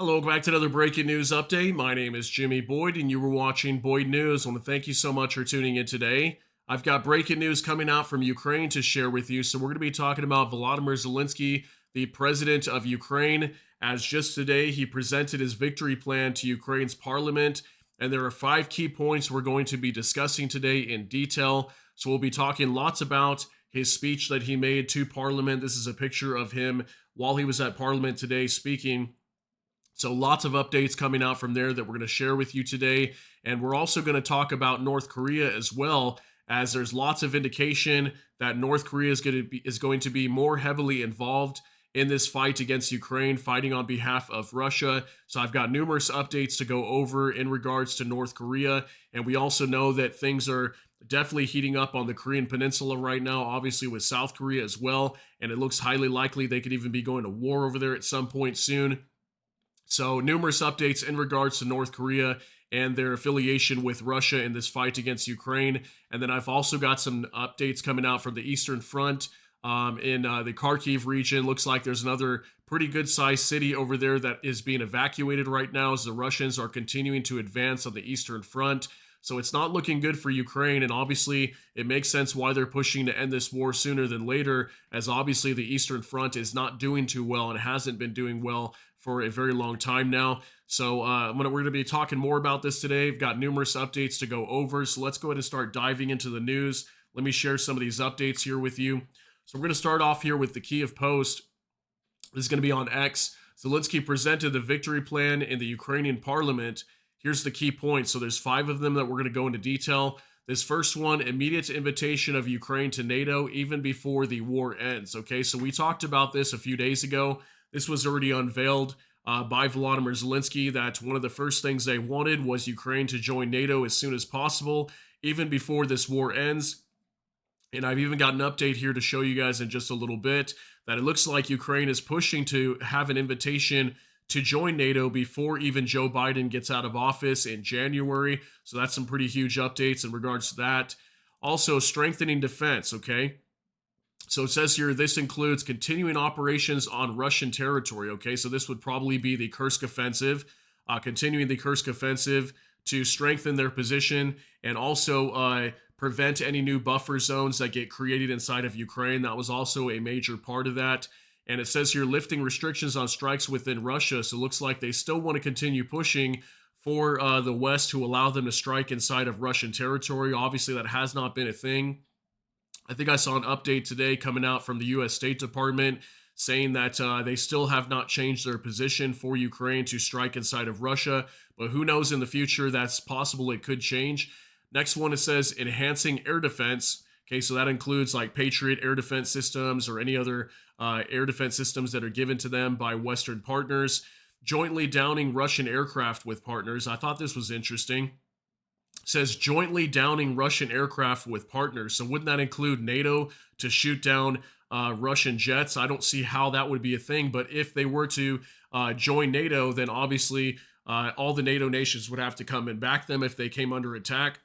Hello, welcome back to another breaking news update. My name is Jimmy Boyd, and you were watching Boyd News. I want to thank you so much for tuning in today. I've got breaking news coming out from Ukraine to share with you. So, we're going to be talking about Volodymyr Zelenskyy, the president of Ukraine. As just today, he presented his victory plan to Ukraine's parliament. And there are 5 key points we're going to be discussing today in detail. So, we'll be talking lots about his speech that he made to parliament. This is a picture of him while he was at parliament today speaking. So lots of updates coming out from there that we're going to share with you today. And we're also going to talk about North Korea as well, as there's lots of indication that North Korea is going to be more heavily involved in this fight against Ukraine, fighting on behalf of Russia. So I've got numerous updates to go over in regards to North Korea. And we also know that things are definitely heating up on the Korean Peninsula right now, obviously with South Korea as well. And it looks highly likely they could even be going to war over there at some point soon. So, numerous updates in regards to North Korea and their affiliation with Russia in this fight against Ukraine. And then I've also got some updates coming out from the Eastern Front in the Kharkiv region. Looks like there's another pretty good sized city over there that is being evacuated right now as the Russians are continuing to advance on the Eastern Front. So it's not looking good for Ukraine, and obviously it makes sense why they're pushing to end this war sooner than later, as obviously the Eastern Front is not doing too well and hasn't been doing well for a very long time now. So we're going to be talking more about this today. We've got numerous updates to go over, so let's go ahead and start diving into the news. Let me share some of these updates here with you. So we're going to start off here with the Kiev Post. This is going to be on X. Zelenskyy presented the victory plan in the Ukrainian parliament. Here's the key points. So there's 5 of them that we're going to go into detail. This first one, immediate invitation of Ukraine to NATO even before the war ends. Okay, so we talked about this a few days ago. This was already unveiled by Volodymyr Zelenskyy that one of the first things they wanted was Ukraine to join NATO as soon as possible, even before this war ends. And I've even got an update here to show you guys in just a little bit that it looks like Ukraine is pushing to have an invitation to join NATO before even Joe Biden gets out of office in January. So that's some pretty huge updates in regards to that. Also, strengthening defense, okay? So it says here, this includes continuing operations on Russian territory, okay? So this would probably be the Kursk offensive, continuing the Kursk offensive to strengthen their position and also prevent any new buffer zones that get created inside of Ukraine. That was also a major part of that. And it says here, lifting restrictions on strikes within Russia. So it looks like they still want to continue pushing for the West to allow them to strike inside of Russian territory. Obviously, that has not been a thing. I think I saw an update today coming out from the U.S. State Department saying that they still have not changed their position for Ukraine to strike inside of Russia. But who knows in the future, that's possible it could change. Next one, it says enhancing air defense. Okay, so that includes like Patriot air defense systems or any other air defense systems that are given to them by Western partners. Jointly downing Russian aircraft with partners. I thought this was interesting. Says jointly downing Russian aircraft with partners. So wouldn't that include NATO to shoot down Russian jets? I don't see how that would be a thing. But if they were to join NATO, then obviously all the NATO nations would have to come and back them if they came under attack.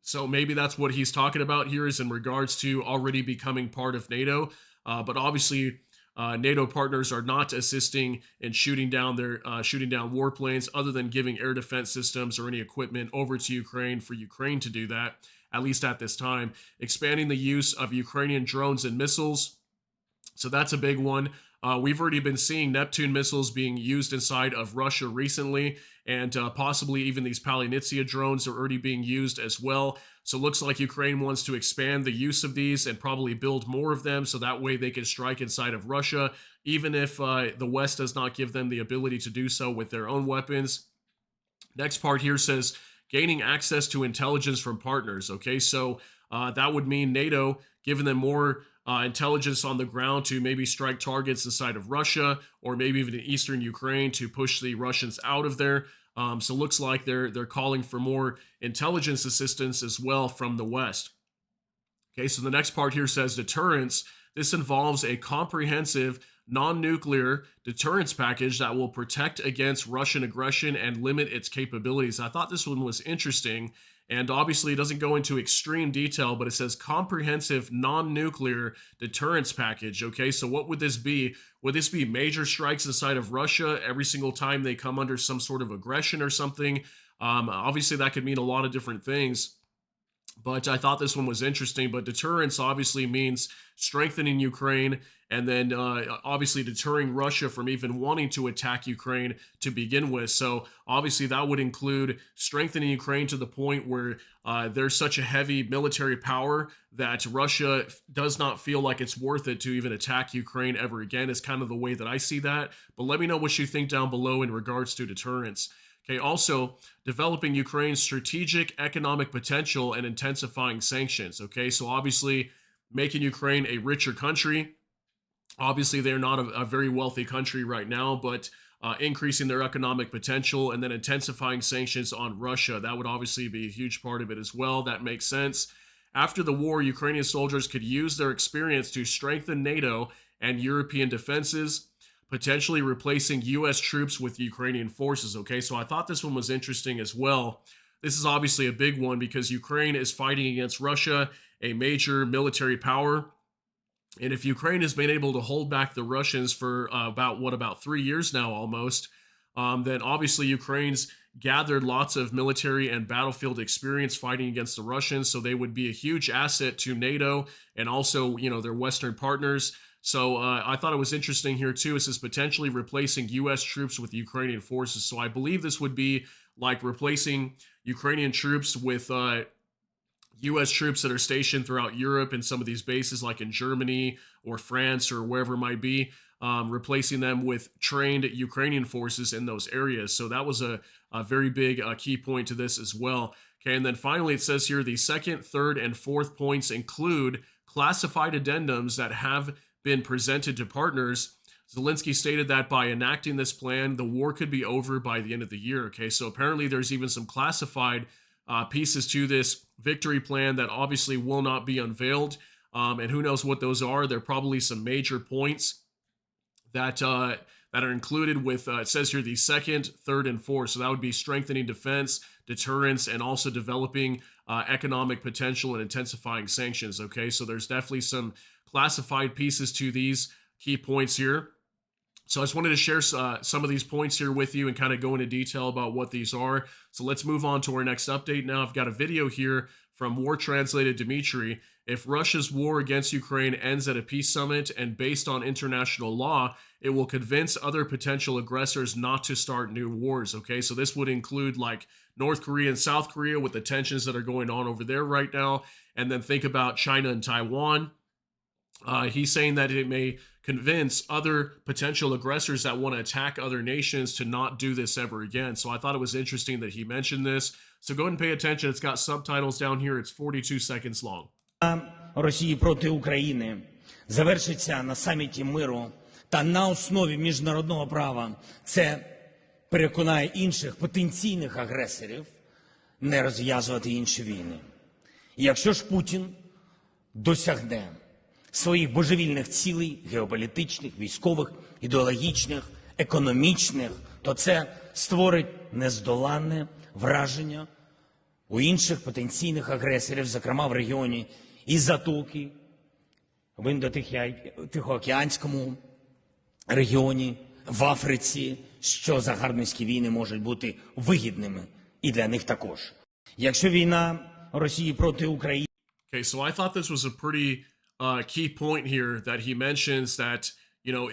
So maybe that's what he's talking about here is in regards to already becoming part of NATO. But obviously, NATO partners are not assisting in shooting down warplanes, other than giving air defense systems or any equipment over to Ukraine for Ukraine to do that, at least at this time. Expanding the use of Ukrainian drones and missiles. So that's a big one. We've already been seeing Neptune missiles being used inside of Russia recently, and possibly even these Palinitsia drones are already being used as well. So it looks like Ukraine wants to expand the use of these and probably build more of them so that way they can strike inside of Russia, even if the West does not give them the ability to do so with their own weapons. Next part here says gaining access to intelligence from partners. Okay, so that would mean NATO giving them more intelligence on the ground to maybe strike targets inside of Russia or maybe even in eastern Ukraine to push the Russians out of there. So it looks like they're calling for more intelligence assistance as well from the West. Okay, so the next part here says deterrence. This involves a comprehensive non-nuclear deterrence package that will protect against Russian aggression and limit its capabilities. I thought this one was interesting, And obviously, it doesn't go into extreme detail, but it says comprehensive non-nuclear deterrence package. Okay, so what would this be? Would this be major strikes inside of Russia every single time they come under some sort of aggression or something? Obviously, that could mean a lot of different things. But I thought this one was interesting. But deterrence obviously means strengthening Ukraine and then obviously deterring Russia from even wanting to attack Ukraine to begin with. So obviously that would include strengthening Ukraine to the point where there's such a heavy military power that Russia does not feel like it's worth it to even attack Ukraine ever again, is kind of the way that I see that. But let me know what you think down below in regards to deterrence. Okay, also developing Ukraine's strategic economic potential and intensifying sanctions. Okay, so obviously making Ukraine a richer country. Obviously, they're not a very wealthy country right now, but increasing their economic potential and then intensifying sanctions on Russia. That would obviously be a huge part of it as well. That makes sense. After the war, Ukrainian soldiers could use their experience to strengthen NATO and European defenses, potentially replacing U.S. troops with Ukrainian forces. Okay, so I thought this one was interesting as well. This is obviously a big one because Ukraine is fighting against Russia, a major military power. And if Ukraine has been able to hold back the Russians for about 3 years now almost, then obviously Ukraine's gathered lots of military and battlefield experience fighting against the Russians. So they would be a huge asset to NATO and also, their Western partners. So I thought it was interesting here too. It says potentially replacing U.S. troops with Ukrainian forces. So I believe this would be like replacing Ukrainian troops with U.S. troops that are stationed throughout Europe and some of these bases like in Germany or France or wherever it might be, replacing them with trained Ukrainian forces in those areas. So that was a very big key point to this as well. Okay, and then finally it says here the second, third, and fourth points include classified addendums that have been presented to partners. Zelenskyy stated that by enacting this plan, the war could be over by the end of the year. Okay, so apparently there's even some classified pieces to this victory plan that obviously will not be unveiled. And who knows what those are. There are probably some major points that are included with, it says here, the second, third, and fourth. So that would be strengthening defense, deterrence, and also developing economic potential and intensifying sanctions. Okay, so there's definitely some classified pieces to these key points here. So I just wanted to share some of these points here with you and kind of go into detail about what these are. So let's move on to our next update now. I've got a video here from War Translated Dimitri. If Russia's war against Ukraine ends at a peace summit and based on international law, it will convince other potential aggressors not to start new wars. Okay, so this would include like North Korea and South Korea with the tensions that are going on over there right now. And then think about China and Taiwan. He's saying that it may convince other potential aggressors that want to attack other nations to not do this ever again. So I thought it was interesting that he mentioned this. So go ahead and pay attention. It's got subtitles down here. It's 42 seconds long. Росії проти України завершиться на саміті миру та на основі міжнародного права. Це переконає інших потенційних агресорів не розв'язувати інші війни. І якщо ж Путін досягне своїх божевільних цілей геополітичних, військових, ідеологічних, економічних, то це створить нездоланне враження у інших потенційних агресорів, зокрема в регіоні і Затоки, в Індо-Тихоокеанському регіоні, в Африці, що загарбницькі війни можуть бути вигідними і для них також. Якщо війна Росії проти України... Okay, so I thought this was a pretty key point here that he mentions that,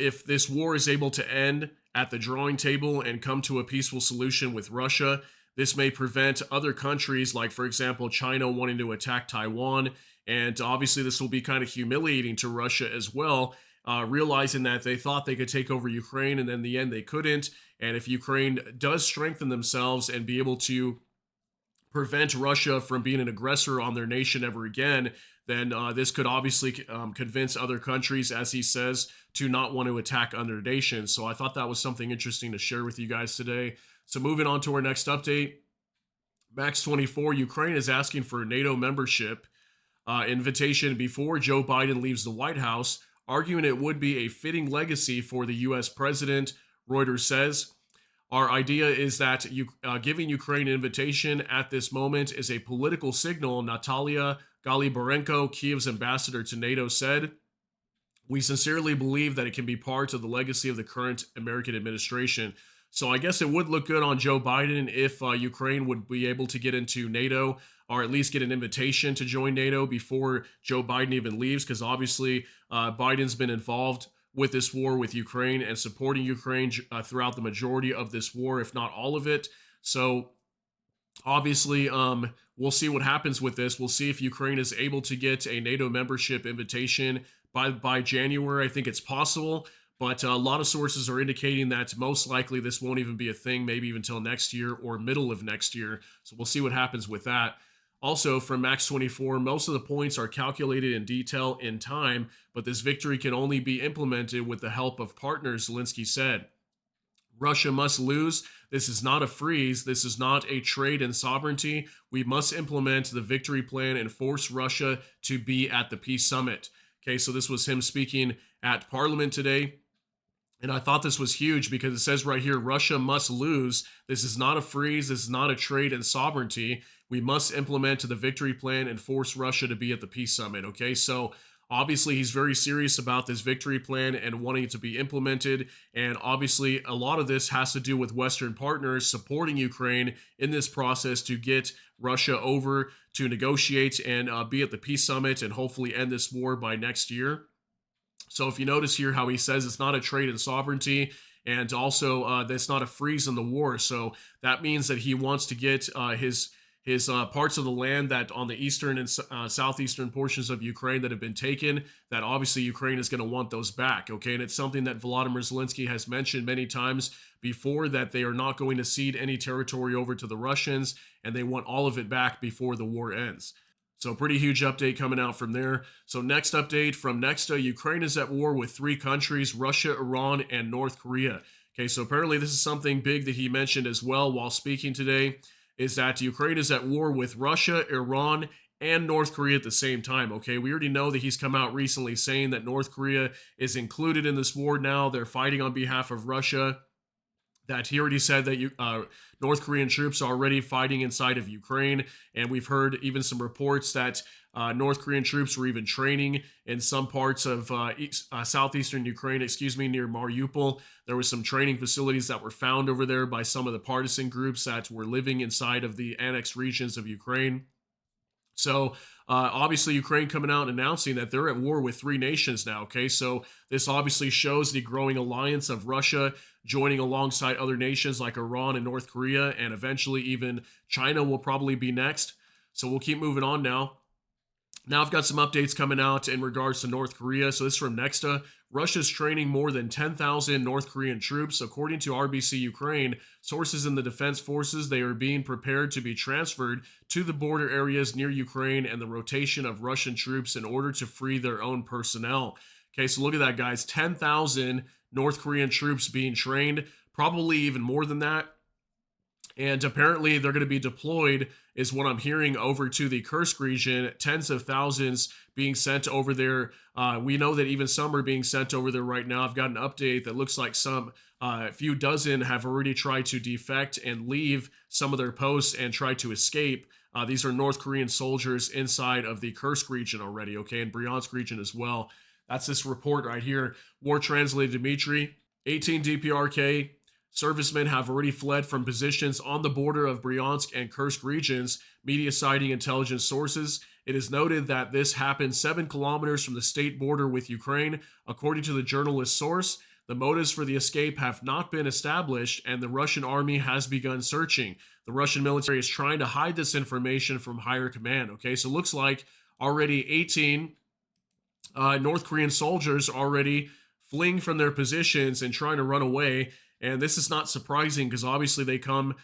if this war is able to end at the drawing table and come to a peaceful solution with Russia, this may prevent other countries, like, for example, China wanting to attack Taiwan. And obviously, this will be kind of humiliating to Russia as well, realizing that they thought they could take over Ukraine, and then in the end, they couldn't. And if Ukraine does strengthen themselves and be able to prevent Russia from being an aggressor on their nation ever again, then this could obviously convince other countries, as he says, to not want to attack other nations. So I thought that was something interesting to share with you guys today. So moving on to our next update, Max 24, Ukraine is asking for NATO membership invitation before Joe Biden leaves the White House, arguing it would be a fitting legacy for the U.S. president, Reuters says. Our idea is that giving Ukraine an invitation at this moment is a political signal, Natalia Galibarenko, Kiev's ambassador to NATO, said. We sincerely believe that it can be part of the legacy of the current American administration. So I guess it would look good on Joe Biden if Ukraine would be able to get into NATO, or at least get an invitation to join NATO before Joe Biden even leaves, because obviously Biden's been involved with this war with Ukraine and supporting Ukraine throughout the majority of this war, if not all of it. So obviously, we'll see what happens with this. We'll see if Ukraine is able to get a NATO membership invitation by January. I think it's possible, but a lot of sources are indicating that most likely this won't even be a thing, maybe even until next year or middle of next year. So we'll see what happens with that. Also, from Max 24, most of the points are calculated in detail in time, but this victory can only be implemented with the help of partners, Zelenskyy said. Russia must lose. This is not a freeze. This is not a trade in sovereignty. We must implement the victory plan and force Russia to be at the peace summit. Okay, so this was him speaking at Parliament today. And I thought this was huge because it says right here, Russia must lose. This is not a freeze. This is not a trade in sovereignty. We must implement the victory plan and force Russia to be at the peace summit. Okay, so obviously he's very serious about this victory plan and wanting it to be implemented. And obviously a lot of this has to do with Western partners supporting Ukraine in this process to get Russia over to negotiate and be at the peace summit and hopefully end this war by next year. So if you notice here how he says it's not a trade in sovereignty, and also that's not a freeze in the war. So that means that he wants to get his parts of the land that on the eastern and southeastern portions of Ukraine that have been taken, that obviously Ukraine is going to want those back. Okay, and it's something that Volodymyr Zelenskyy has mentioned many times before, that they are not going to cede any territory over to the Russians, and they want all of it back before the war ends. So pretty huge update coming out from there. So next update from Nexta, Ukraine is at war with 3 countries, Russia, Iran, and North Korea. Okay, so apparently this is something big that he mentioned as well while speaking today, is that Ukraine is at war with Russia, Iran, and North Korea at the same time. Okay, we already know that he's come out recently saying that North Korea is included in this war now. They're fighting on behalf of Russia. That he already said that North Korean troops are already fighting inside of Ukraine. And we've heard even some reports that North Korean troops were even training in some parts of southeastern Ukraine, near Mariupol. There was some training facilities that were found over there by some of the partisan groups that were living inside of the annexed regions of Ukraine. So obviously Ukraine coming out and announcing that they're at war with 3 nations now. Okay, so this obviously shows the growing alliance of Russia joining alongside other nations like Iran and North Korea, and eventually even China will probably be next. So we'll keep moving on now. Now I've got some updates coming out in regards to North Korea. So this is from Nexta. Russia's training more than 10,000 North Korean troops. According to RBC Ukraine, sources in the defense forces, they are being prepared to be transferred to the border areas near Ukraine and the rotation of Russian troops in order to free their own personnel. Okay, so look at that, guys. 10,000 North Korean troops being trained, probably even more than that. And apparently they're going to be deployed, is what I'm hearing, over to the Kursk region. Tens of thousands being sent over there. We know that even some are being sent over there right now. I've got an update that looks like a few dozen have already tried to defect and leave some of their posts and try to escape. These are North Korean soldiers inside of the Kursk region already, okay, and Bryansk region as well. That's this report right here. War translated Dmitry. 18 DPRK servicemen have already fled from positions on the border of Bryansk and Kursk regions, media citing intelligence sources. It is noted that this happened 7 kilometers from the state border with Ukraine. According to the journalist source, the motives for the escape have not been established, and the Russian army has begun searching. The Russian military is trying to hide this information from higher command. Okay, so it looks like already 18 North Korean soldiers already fleeing from their positions and trying to run away. And this is not surprising because obviously they come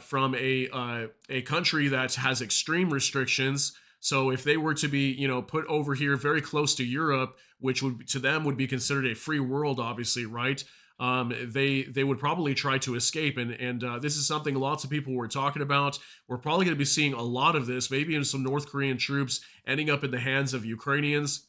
from a country that has extreme restrictions. So if they were to be, put over here very close to Europe, which would to them would be considered a free world, obviously, right? They would probably try to escape. And this is something lots of people were talking about. We're probably going to be seeing a lot of this, maybe even some North Korean troops ending up in the hands of Ukrainians,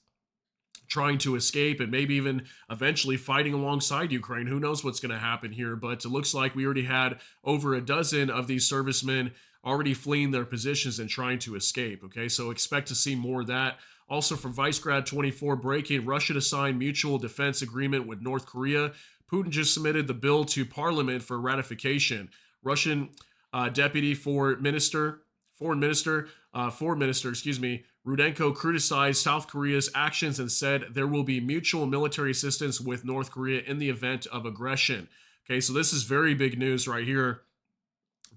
trying to escape and maybe even eventually fighting alongside Ukraine. Who knows what's going to happen here? But it looks like we already had over a dozen of these servicemen already fleeing their positions and trying to escape. Okay, so expect to see more of that. Also from Vicegrad 24, breaking: Russia to sign mutual defense agreement with North Korea. Putin just submitted the bill to parliament for ratification. Russian deputy foreign minister, Rudenko criticized South Korea's actions and said there will be mutual military assistance with North Korea in the event of aggression. Okay, so this is very big news right here.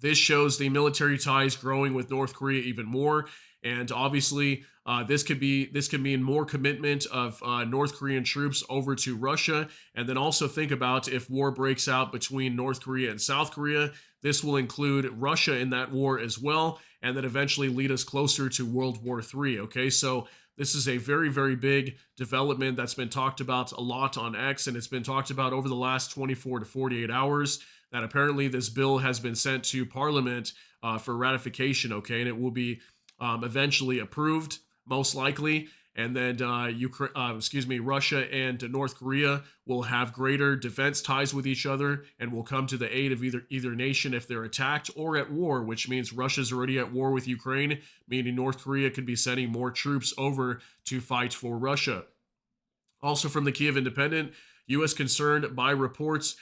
This shows the military ties growing with North Korea even more, and obviously this could mean more commitment of North Korean troops over to Russia. And then also think about if war breaks out between North Korea and South Korea, this will include Russia in that war as well, and then eventually lead us closer to World War III. Okay, so this is a very, very big development that's been talked about a lot on X, and it's been talked about over the last 24 to 48 hours that apparently this bill has been sent to Parliament for ratification, okay, and it will be eventually approved, most likely, and then Russia and North Korea will have greater defense ties with each other and will come to the aid of either nation if they're attacked or at war, which means Russia's already at war with Ukraine, meaning North Korea could be sending more troops over to fight for Russia. Also from the Kiev Independent, U.S. concerned by reports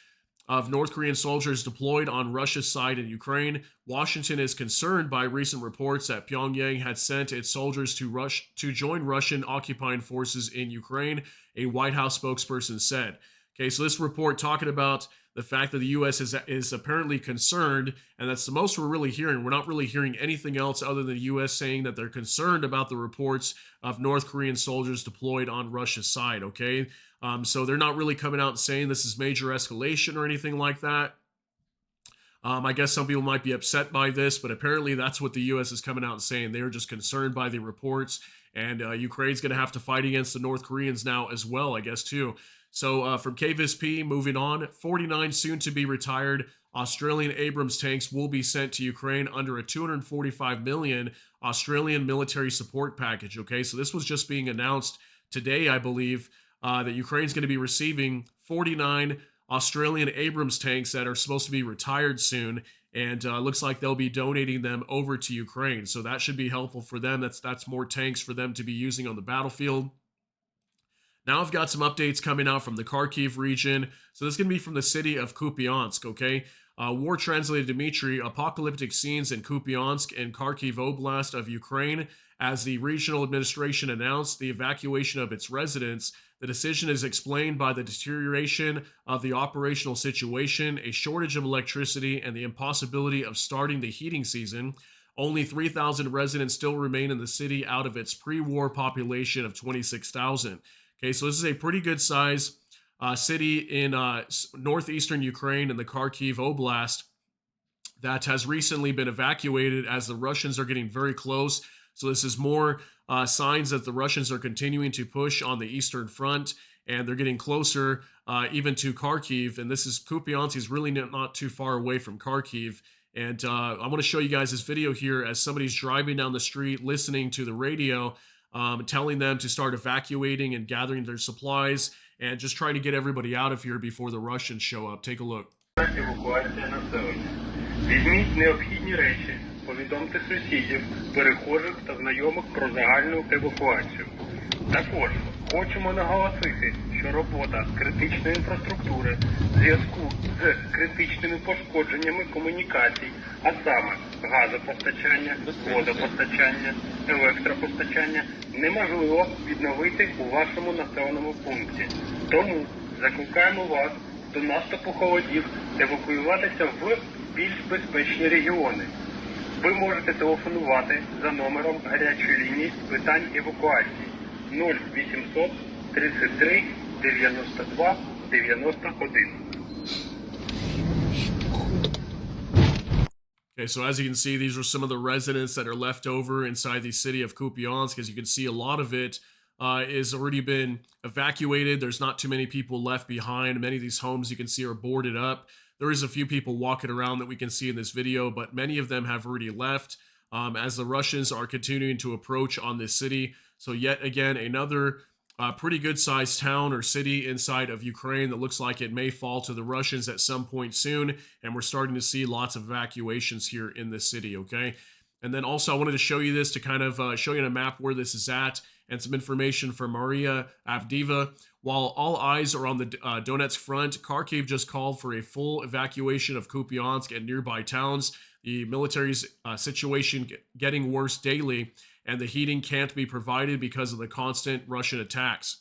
of North Korean soldiers deployed on Russia's side in Ukraine. Washington is concerned by recent reports that Pyongyang had sent its soldiers to join Russian occupying forces in Ukraine, a White House spokesperson said. Okay, so this report talking about the fact that the U.S. is apparently concerned, and that's the most we're really hearing. We're not really hearing anything else other than the U.S. saying that they're concerned about the reports of North Korean soldiers deployed on Russia's side, okay? So they're not really coming out and saying this is major escalation or anything like that. I guess some people might be upset by this, but apparently that's what the U.S. is coming out and saying. They're just concerned by the reports, and Ukraine's going to have to fight against the North Koreans now as well, I guess, too. So from KVSP, moving on, 49 soon to be retired Australian Abrams tanks will be sent to Ukraine under a 245 million Australian military support package. Okay, so this was just being announced today, I believe, that Ukraine's going to be receiving 49 Australian Abrams tanks that are supposed to be retired soon, and looks like they'll be donating them over to Ukraine. So that should be helpful for them. That's more tanks for them to be using on the battlefield. Now I've got some updates coming out from the Kharkiv region. So this is going to be from the city of Kupiansk, okay? War translated Dmitry, apocalyptic scenes in Kupiansk and Kharkiv Oblast of Ukraine as the regional administration announced the evacuation of its residents. The decision is explained by the deterioration of the operational situation, a shortage of electricity, and the impossibility of starting the heating season. Only 3,000 residents still remain in the city out of its pre-war population of 26,000. Okay, so this is a pretty good size city in northeastern Ukraine in the Kharkiv Oblast that has recently been evacuated as the Russians are getting very close. So this is more signs that the Russians are continuing to push on the eastern front, and they're getting closer even to Kharkiv. And this is Kupiansk is really not too far away from Kharkiv. And I want to show you guys this video here as somebody's driving down the street, listening to the radio, telling them to start evacuating and gathering their supplies and just trying to get everybody out of here before the Russians show up. Take a look. Евакуація населення. Візьміть необхідні речі, повідомте сусідів, перехожих та знайомих про загальну евакуацію. Також хочемо наголосити, що робота критичної інфраструктури в зв'язку з критичними пошкодженнями комунікацій, а саме газопостачання, водопостачання, електропостачання, неможливо відновити у вашому населеному пункті. Тому закликаємо вас до наступу холодів евакуюватися в більш безпечні регіони. Ви можете телефонувати за номером гарячої лінії з питань евакуації 0800 33 92 91. Okay, so as you can see, these are some of the residents that are left over inside the city of Kupiansk. As you can see, a lot of it is already been evacuated. There's not too many people left behind. Many of these homes you can see are boarded up. There is a few people walking around that we can see in this video, but many of them have already left as the Russians are continuing to approach on this city. So yet again, another pretty good sized town or city inside of Ukraine that looks like it may fall to the Russians at some point soon. And we're starting to see lots of evacuations here in this city, okay? And then also, I wanted to show you this to kind of show you on a map where this is at and some information from Maria Avdiva. While all eyes are on the Donetsk front, Kharkiv just called for a full evacuation of Kupiansk and nearby towns. The military's situation getting worse daily, and the heating can't be provided because of the constant Russian attacks.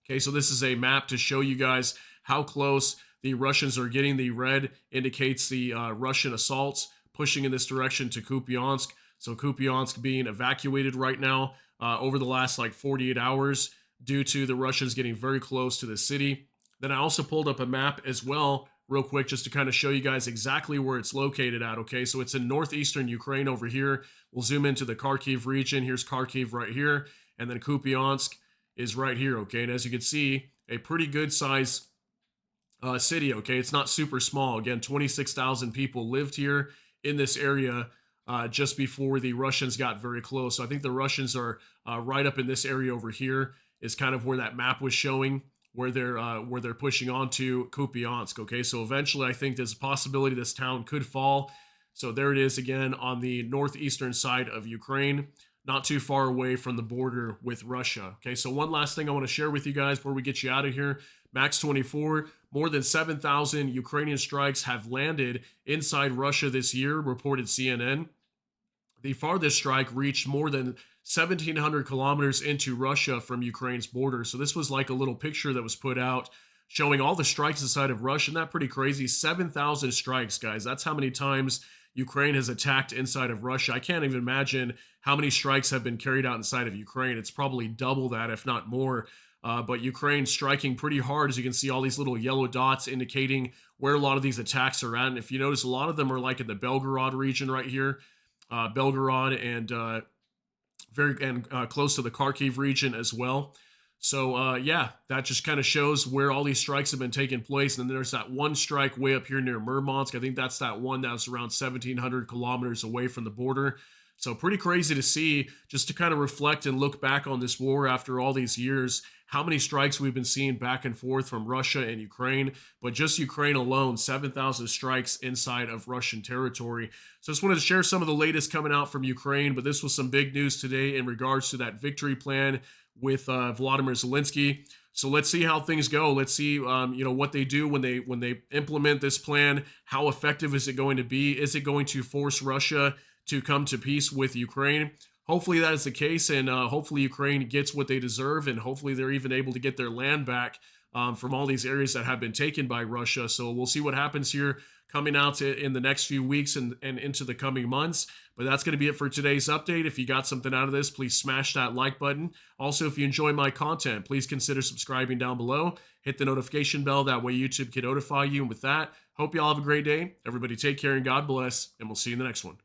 Okay, so this is a map to show you guys how close the Russians are getting. The red indicates the Russian assaults pushing in this direction to Kupiansk. So Kupiansk being evacuated right now over the last like 48 hours due to the Russians getting very close to the city. Then I also pulled up a map as well real quick just to kind of show you guys exactly where it's located at, okay? So it's in northeastern Ukraine over here. We'll zoom into the Kharkiv region. Here's Kharkiv right here, and then Kupiansk is right here, okay? And as you can see, a pretty good size city, okay? It's not super small. Again, 26,000 people lived here in this area just before the Russians got very close. So I think the Russians are right up in this area over here is kind of where that map was showing, where they're pushing on to Kupiansk, okay? So eventually I think there's a possibility this town could fall. So there it is again on the northeastern side of Ukraine, not too far away from the border with Russia, okay? So one last thing I want to share with you guys before we get you out of here. Max 24, more than 7,000 Ukrainian strikes have landed inside Russia this year, reported CNN. The farthest strike reached more than 1,700 kilometers into Russia from Ukraine's border. So this was like a little picture that was put out showing all the strikes inside of Russia. Isn't that pretty crazy? 7,000 strikes, guys. That's how many times Ukraine has attacked inside of Russia. I can't even imagine how many strikes have been carried out inside of Ukraine. It's probably double that, if not more. But Ukraine's striking pretty hard. As you can see, all these little yellow dots indicating where a lot of these attacks are at. And if you notice, a lot of them are like in the Belgorod region right here. Belgorod and very close to the Kharkiv region as well. So yeah, that just kind of shows where all these strikes have been taking place. And then there's that one strike way up here near Murmansk. I think that's that one that's around 1,700 kilometers away from the border. So pretty crazy to see, just to kind of reflect and look back on this war after all these years, how many strikes we've been seeing back and forth from Russia and Ukraine. But just Ukraine alone, 7,000 strikes inside of Russian territory. So I just wanted to share some of the latest coming out from Ukraine, but this was some big news today in regards to that victory plan with Volodymyr Zelenskyy. So let's see how things go. Let's see, what they do when they implement this plan. How effective is it going to be? Is it going to force Russia to come to peace with Ukraine? Hopefully that is the case, and hopefully Ukraine gets what they deserve, and hopefully they're even able to get their land back from all these areas that have been taken by Russia. So we'll see what happens here coming out in the next few weeks and into the coming months. But that's going to be it for today's update. If you got something out of this, please smash that like button. Also, if you enjoy my content, please consider subscribing down below. Hit the notification bell. That way YouTube can notify you. And with that, hope you all have a great day. Everybody take care and God bless, and we'll see you in the next one.